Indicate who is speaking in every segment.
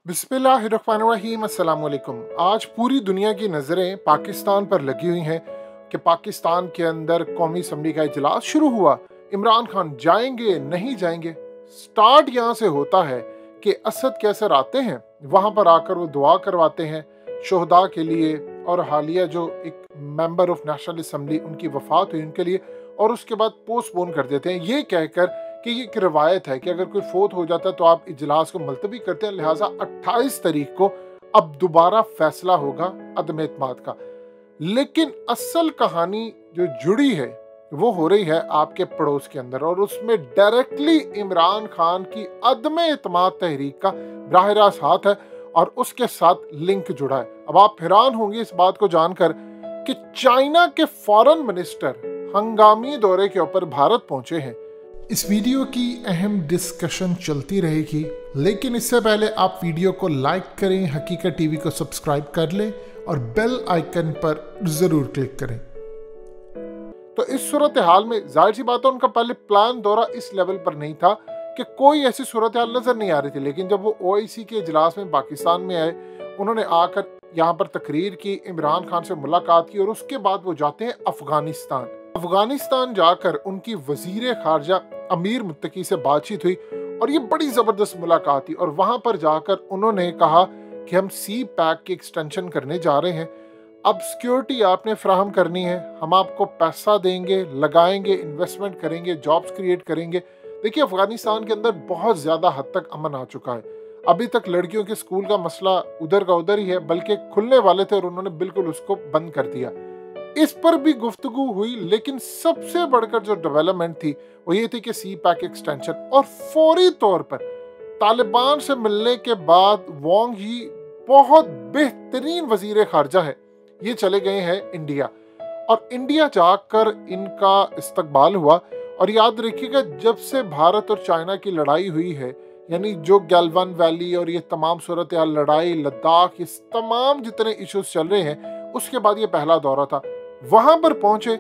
Speaker 1: बिस्मिल्लाहिर्रहमानिर्रहीम अस्सलाम वालेकुम। आज पूरी दुनिया की नज़रें पाकिस्तान पर लगी हुई हैं कि पाकिस्तान के अंदर कौमी असम्बली का इजलास शुरू हुआ। इमरान खान जाएंगे नहीं जाएंगे। स्टार्ट यहाँ से होता है कि असद कैसर आते हैं, वहाँ पर आकर वो दुआ करवाते हैं शोहदा के लिए और हालिया जो एक मेंबर ऑफ नेशनल असम्बली उनकी वफात हुई उनके लिए, और उसके बाद पोस्टपोन कर देते हैं ये कहकर कि ये एक रिवायत है कि अगर कोई फोत हो जाता है तो आप इजलास को मुलतवी करते हैं। लिहाजा 28 तारीख को अब दोबारा फैसला होगा अदम एतमाद का। लेकिन असल कहानी जो जुड़ी है वो हो रही है आपके पड़ोस के अंदर, और उसमें डायरेक्टली इमरान खान की अदम एतमाद तहरीक का बराह रास्त हाथ है और उसके साथ लिंक जुड़ा है। अब आप हैरान होंगे इस बात को जानकर कि चाइना के फॉरेन मिनिस्टर हंगामी दौरे के ऊपर भारत पहुंचे हैं। इस वीडियो की अहम डिस्कशन चलती रहेगी, लेकिन इससे पहले आप वीडियो को लाइक करें, हकीकत टीवी को सब्सक्राइब कर लें और बेल आइकन पर जरूर क्लिक करें। तो इस सूरत हाल में जाहिर सी बात है उनका पहले प्लान दौरा इस लेवल पर नहीं था कि कोई ऐसी सूरत हाल नजर नहीं आ रही थी। लेकिन जब वो OIC के इजलास में पाकिस्तान में आए, उन्होंने आकर यहाँ पर तकरीर की, इमरान खान से मुलाकात की और उसके बाद वो जाते हैं अफगानिस्तान जाकर उनकी वजीर खारजा अमीर मुत्तकी से बातचीत हुई और ये बड़ी जबरदस्त मुलाकात थी। और वहां पर जाकर उन्होंने कहा कि हम सी पैक की एक्सटेंशन करने जा रहे हैं, अब सिक्योरिटी आपने फराहम करनी है, हम आपको पैसा देंगे, लगाएंगे, इन्वेस्टमेंट करेंगे, जॉब्स क्रिएट करेंगे। देखिए अफगानिस्तान के अंदर बहुत ज्यादा हद तक अमन आ चुका है। अभी तक लड़कियों के स्कूल का मसला उधर का उधर ही है, बल्कि खुलने वाले थे और उन्होंने बिल्कुल उसको बंद कर दिया। इस पर भी गुफ्तगू हुई, लेकिन सबसे बढ़कर जो डेवलपमेंट थी वो ये थी कि सी पैक एक्सटेंशन। और फौरी तौर पर तालिबान से मिलने के बाद वांग ही बहुत बेहतरीन वजीर खारजा है, ये चले गए हैं इंडिया, और इंडिया जाकर इनका इस्तकबाल हुआ। और याद रखिएगा जब से भारत और चाइना की लड़ाई हुई है, यानी जो गैल्वन वैली और ये तमाम सूरत लड़ाई, लद्दाख, ये तमाम जितने इश्यूज चल रहे हैं, उसके बाद ये पहला दौरा था। वहां पर पहुंचे,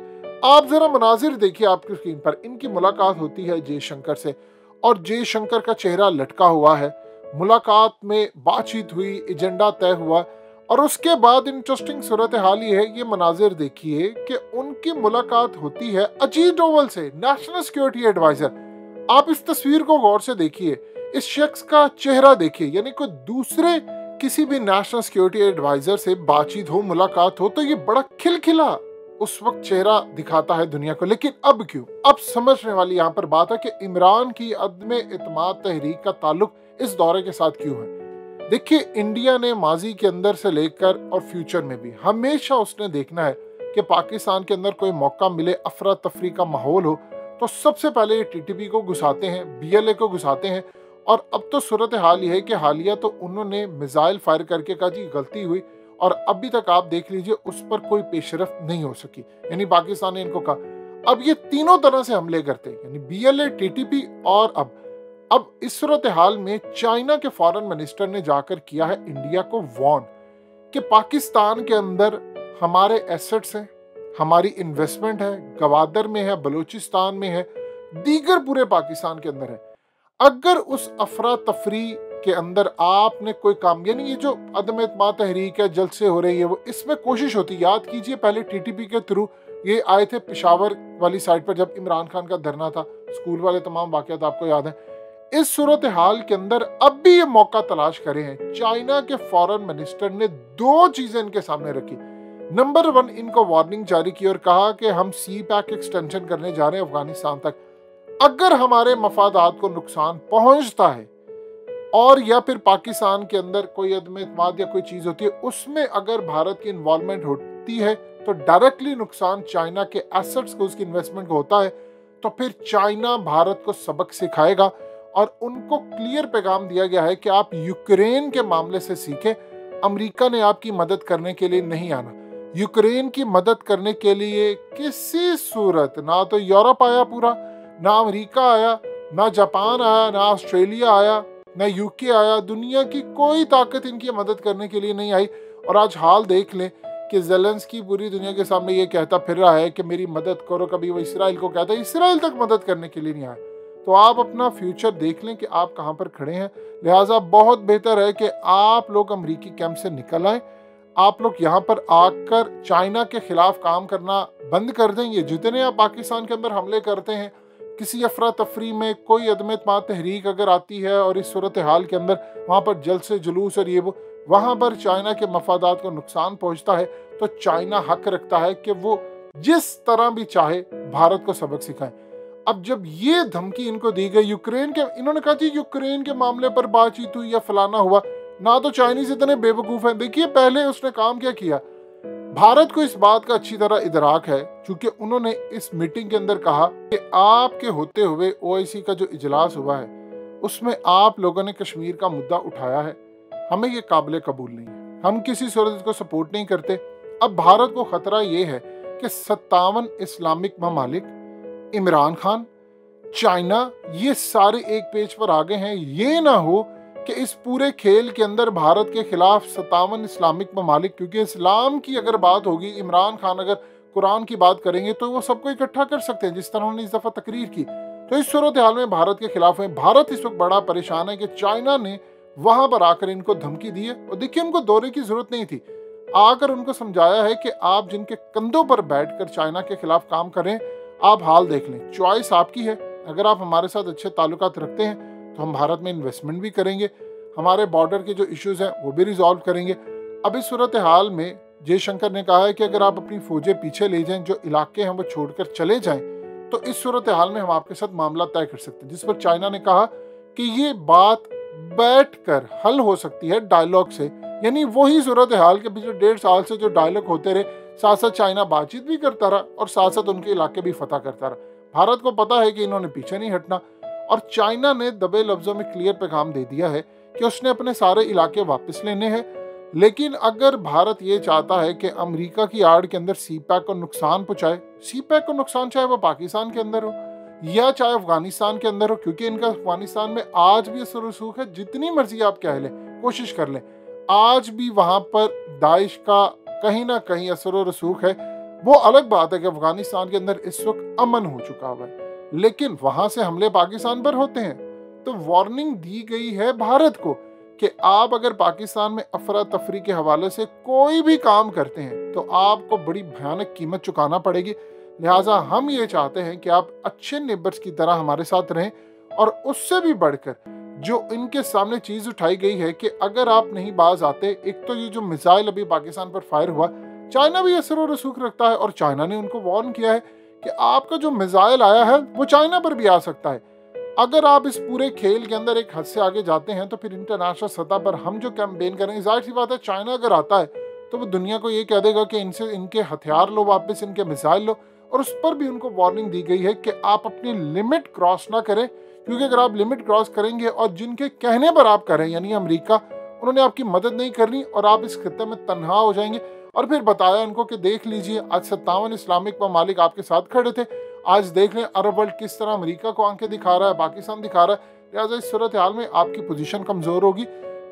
Speaker 1: आप जरा मनाजिर देखिए आपकी स्क्रीन पर। इनकी मुलाकात होती है जयशंकर से और जयशंकर का चेहरा लटका हुआ है। मुलाकात में बातचीत हुई, एजेंडा तय हुआ और उसके बाद इंटरेस्टिंग सूरत हाल ये है, ये मनाजिर देखिए कि उनकी मुलाकात होती है अजीत डोवल से, नेशनल सिक्योरिटी एडवाइजर। आप इस तस्वीर को गौर से देखिए, इस शख्स का चेहरा देखिए, यानी कोई दूसरे किसी भी नेशनल सिक्योरिटी एडवाइजर से बातचीत हो, मुलाकात हो, तो ये बड़ा खिलखिला उस वक्त चेहरा दिखाता है दुनिया को। लेकिन अब क्यों? अब समझने वाली यहाँ पर बात है कि इमरान की अदम एतमाद तहरीक का ताल्लुक इस दौरे के साथ क्यों है। देखिए इंडिया ने माजी के अंदर से लेकर और फ्यूचर में भी हमेशा उसने देखना है कि पाकिस्तान के अंदर कोई मौका मिले, अफरा तफरी का माहौल हो, तो सबसे पहले TTP को घुसाते हैं, BLA को घुसाते हैं। और अब तो सूरत हाल ये है कि हालिया तो उन्होंने मिसाइल फायर करके कहा जी गलती हुई, और अभी तक आप देख लीजिए उस पर कोई पेशरफ नहीं हो सकी। यानी पाकिस्तान ने इनको कहा अब ये तीनों तरह से हमले करते हैं, यानी BLA, TTP और अब इस सूरत हाल में चाइना के फॉरेन मिनिस्टर ने जाकर किया है इंडिया को वार्न कि पाकिस्तान के अंदर हमारे एसेट्स हैं, हमारी इन्वेस्टमेंट है, गवादर में है, बलूचिस्तान में है, दीगर पूरे पाकिस्तान के अंदर है। अगर उस अफरा तफरी के अंदर आपने कोई काम, यानी ये जो अदम एतमाद तहरीक है जल्द से हो रही है, वो इसमें कोशिश होती है। याद कीजिए पहले TTP के थ्रू ये आए थे पेशावर वाली साइड पर जब इमरान खान का धरना था, स्कूल वाले तमाम वाकयात आपको याद है। इस सूरत हाल के अंदर अब भी ये मौका तलाश करे हैं। चाइना के फॉरेन मिनिस्टर ने दो चीजें इनके सामने रखी। नंबर 1, इनको वार्निंग जारी की और कहा कि हम सी पैक एक्सटेंशन करने जा रहे हैं अफगानिस्तान तक। अगर हमारे मफादात को नुकसान पहुंचता है और या फिर पाकिस्तान के अंदर कोई अदम एतमाद या कोई चीज होती है, उसमें अगर भारत की इन्वॉल्वमेंट होती है तो डायरेक्टली नुकसान चाइना के एसेट्स को, उसकी इन्वेस्टमेंट को होता है। तो फिर चाइना भारत को सबक सिखाएगा और उनको क्लियर पैगाम दिया गया है कि आप यूक्रेन के मामले से सीखें। अमेरिका ने आपकी मदद करने के लिए नहीं आना। यूक्रेन की मदद करने के लिए किसी सूरत ना तो यूरोप आया पूरा, ना अमेरिका आया, ना जापान आया, ना ऑस्ट्रेलिया आया, ना UK आया। दुनिया की कोई ताकत इनकी मदद करने के लिए नहीं आई। और आज हाल देख लें कि ज़ेलेंस्की पूरी दुनिया के सामने ये कहता फिर रहा है कि मेरी मदद करो। कभी वो इसराइल को कहता है, इसराइल तक मदद करने के लिए नहीं आया। तो आप अपना फ्यूचर देख लें कि आप कहाँ पर खड़े हैं। लिहाजा बहुत बेहतर है कि आप लोग अमेरिकी कैंप से निकल आए, आप लोग यहाँ पर आकर चाइना के खिलाफ काम करना बंद कर दें। ये जितने आप पाकिस्तान के अंदर हमले करते हैं, किसी अफरा तफरी में कोई अदम एतमाद तहरीक अगर आती है और इस सूरत हाल के अंदर वहाँ पर जलसे जुलूस और ये वो वहाँ पर चाइना के मफादात को नुकसान पहुँचता है, तो चाइना हक रखता है कि वो जिस तरह भी चाहे भारत को सबक सिखाए। अब जब ये धमकी इनको दी गई यूक्रेन के, इन्होंने कहा जी यूक्रेन के मामले पर बातचीत हुई या फलाना हुआ, ना तो चाइनीज इतने बेवकूफ हैं। देखिए पहले उसने काम क्या किया, भारत को इस बात का अच्छी तरह इदराक है, क्योंकि उन्होंने इस मीटिंग के अंदर कहा कि आपके होते हुए ओआईसी का जो इजलास हुआ है उसमें आप लोगों ने कश्मीर का मुद्दा उठाया है, हमें ये काबिल कबूल नहीं है, हम किसी सूरत को सपोर्ट नहीं करते। अब भारत को खतरा ये है कि 57 इस्लामिक ममालिक, इमरान खान, चाइना, ये सारे एक पेज पर आ गए हैं। ये ना हो कि इस पूरे खेल के अंदर भारत के खिलाफ 57 इस्लामिक ममालिक, क्योंकि इस्लाम की अगर बात होगी, इमरान खान अगर कुरान की बात करेंगे तो वो सबको इकट्ठा कर सकते हैं, जिस तरह उन्होंने इस दफा तकरीर की। तो इस सूरत हाल में भारत के खिलाफ है। भारत इस वक्त बड़ा परेशान है कि चाइना ने वहां पर आकर इनको धमकी दी है, और देखिए उनको दौरे की जरूरत नहीं थी, आकर उनको समझाया है कि आप जिनके कंधों पर बैठकर चाइना के खिलाफ काम करें, आप हाल देख लें, चॉइस आपकी है। अगर आप हमारे साथ अच्छे ताल्लुकात रखते हैं तो हम भारत में इन्वेस्टमेंट भी करेंगे, हमारे बॉर्डर के जो इश्यूज हैं वो भी रिजॉल्व करेंगे। अब इस सूरत हाल में जयशंकर ने कहा है कि अगर आप अपनी फौजें पीछे ले जाएं, जो इलाके हैं वो छोड़कर चले जाएं, तो इस सूरत हाल में हम आपके साथ मामला तय कर सकते हैं। जिस पर चाइना ने कहा कि ये बात बैठकर हल हो सकती है डायलॉग से, यानी वही सूरत हाल के पिछले 1.5 साल से जो डायलॉग होते रहे, साथ साथ चाइना बातचीत भी करता रहा और साथ साथ उनके इलाके भी फतह करता रहा। भारत को पता है कि इन्होंने पीछे नहीं हटना, और चाइना ने दबे लफ्जों में क्लियर पैगाम दे दिया है कि उसने अपने सारे इलाके वापस लेने हैं। लेकिन अगर भारत ये चाहता है कि अमेरिका की आड़ के अंदर सीपैक को नुकसान पहुंचाए, सीपैक को नुकसान चाहे वो पाकिस्तान के अंदर हो या चाहे अफगानिस्तान के अंदर हो, क्योंकि इनका अफगानिस्तान में आज भी असर रसूख है, जितनी मर्जी आप कह लें, कोशिश कर लें, आज भी वहां पर दाइश का कहीं ना कहीं असर रसूख है। वो अलग बात है कि अफगानिस्तान के अंदर इस वक्त अमन हो चुका हुआ है, लेकिन वहां से हमले पाकिस्तान पर होते हैं। तो वार्निंग दी गई है भारत को कि आप अगर पाकिस्तान में अफरा तफरी के हवाले से कोई भी काम करते हैं तो आपको बड़ी भयानक कीमत चुकाना पड़ेगी। लिहाजा हम ये चाहते हैं कि आप अच्छे नेबर्स की तरह हमारे साथ रहें, और उससे भी बढ़कर जो इनके सामने चीज उठाई गई है कि अगर आप नहीं बाज आते, एक तो ये जो मिसाइल अभी पाकिस्तान पर फायर हुआ, चाइना भी असर और रसूख रखता है, और चाइना ने उनको वार्न किया है कि आपका जो मिसाइल आया है वो चाइना पर भी आ सकता है। अगर आप इस पूरे खेल के अंदर एक हद से आगे जाते हैं तो फिर इंटरनेशनल सतह पर हम जो कैंपेन करेंगे, जाहिर सी बात है चाइना अगर आता है तो वो दुनिया को ये कह देगा कि इनसे इनके हथियार लो वापस, इनके मिसाइल लो, और उस पर भी उनको वार्निंग दी गई है कि आप अपनी लिमिट क्रॉस ना करें, क्योंकि अगर आप लिमिट क्रॉस करेंगे और जिनके कहने पर आप करें, यानी अमेरिका, उन्होंने आपकी मदद नहीं करनी और आप इस खित्ते में तन्हा हो जाएंगे। और फिर बताया उनको कि देख लीजिए आज 57 इस्लामिक ममालिक आपके साथ खड़े थे, आज देख लें अरब वर्ल्ड किस तरह अमेरिका को आंखें दिखा रहा है, पाकिस्तान दिखा रहा है। लिहाजा इस सूरत हाल में आपकी पोजीशन कमजोर होगी।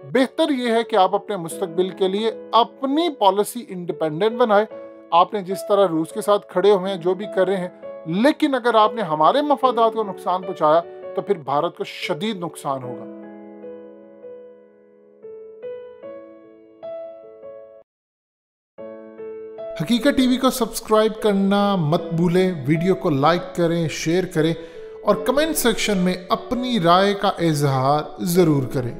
Speaker 1: बेहतर यह है कि आप अपने मुस्तकबिल के लिए अपनी पॉलिसी इंडिपेंडेंट बनाए। आपने जिस तरह रूस के साथ खड़े हुए हैं, जो भी कर रहे हैं, लेकिन अगर आपने हमारे मफादात को नुकसान पहुंचाया तो फिर भारत को शदीद नुकसान होगा। हकीकत टीवी को सब्सक्राइब करना मत भूलें, वीडियो को लाइक करें, शेयर करें और कमेंट सेक्शन में अपनी राय का इजहार जरूर करें।